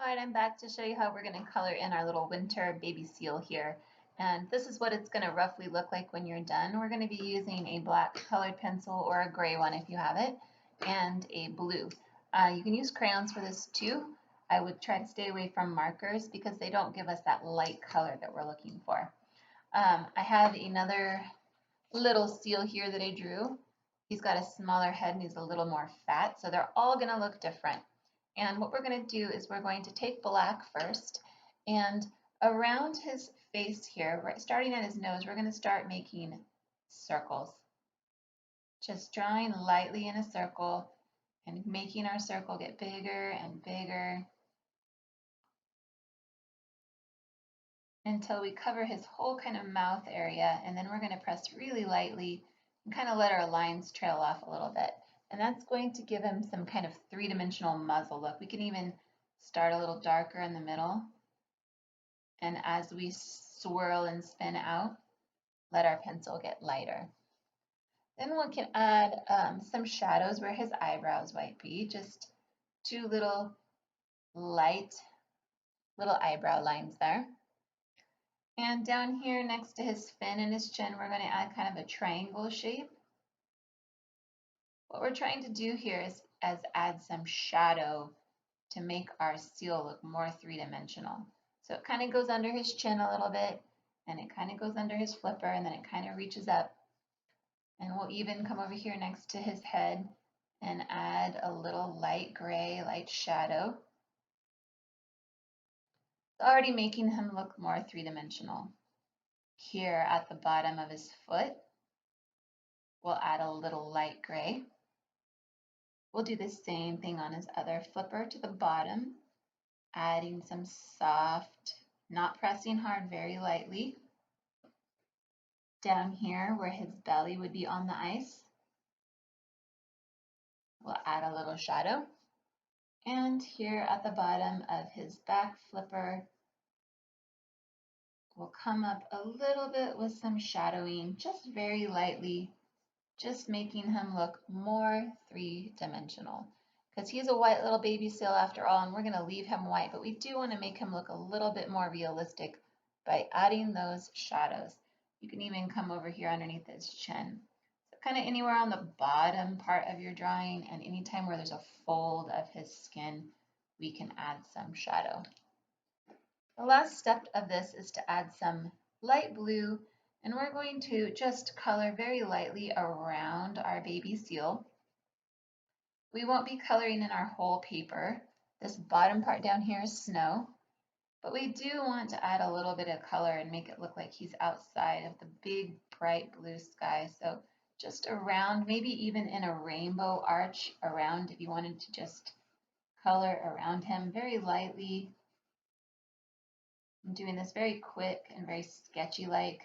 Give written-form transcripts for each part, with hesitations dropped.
Alright, I'm back to show you how we're going to color in our little winter baby seal here. And this is what it's going to roughly look like when you're done. We're going to be using a black colored pencil or a gray one if you have it, and a blue. You can use crayons for this too. I would try to stay away from markers because they don't give us that light color that we're looking for. I have another little seal here that I drew. He's got a smaller head and he's a little more fat, so they're all going to look different. And what we're going to do is we're going to take black first, and around his face here, right, starting at his nose, we're going to start making circles. Just drawing lightly in a circle and making our circle get bigger and bigger until we cover his whole kind of mouth area, and then we're going to press really lightly and kind of let our lines trail off a little bit. And that's going to give him some kind of three-dimensional muzzle look. We can even start a little darker in the middle, and as we swirl and spin out, let our pencil get lighter. Then we can add some shadows where his eyebrows might be, just two little light little eyebrow lines there. And down here next to his fin and his chin, we're going to add kind of a triangle shape. What we're trying to do here is add some shadow to make our seal look more three-dimensional. So it kind of goes under his chin a little bit, and it kind of goes under his flipper, and then it kind of reaches up. And we'll even come over here next to his head and add a little light gray, light shadow. It's already making him look more three-dimensional. Here at the bottom of his foot, we'll add a little light gray. We'll do the same thing on his other flipper to the bottom, adding some soft, not pressing hard, very lightly. Down here where his belly would be on the ice, we'll add a little shadow. And here at the bottom of his back flipper, we'll come up a little bit with some shadowing, just very lightly, just making him look more three-dimensional. Because he's a white little baby seal after all, and we're going to leave him white, but we do want to make him look a little bit more realistic by adding those shadows. You can even come over here underneath his chin. So kind of anywhere on the bottom part of your drawing, and anytime where there's a fold of his skin, we can add some shadow. The last step of this is to add some light blue, and we're going to just color very lightly around our baby seal. We won't be coloring in our whole paper. This bottom part down here is snow, but we do want to add a little bit of color and make it look like he's outside of the big bright blue sky. So just around, maybe even in a rainbow arch around, if you wanted to just color around him very lightly. I'm doing this very quick and very sketchy like,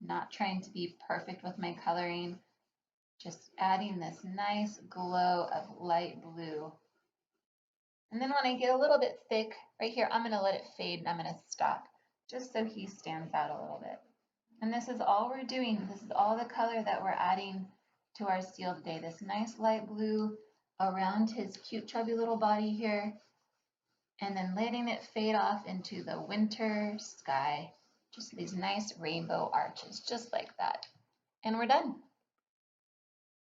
not trying to be perfect with my coloring, just adding this nice glow of light blue. And then when I get a little bit thick right here, I'm going to let it fade and I'm going to stop just so he stands out a little bit. And this is all we're doing. This is all the color that we're adding to our seal today. This nice light blue around his cute chubby little body here, and then letting it fade off into the winter sky. Just these nice rainbow arches, just like that. And we're done.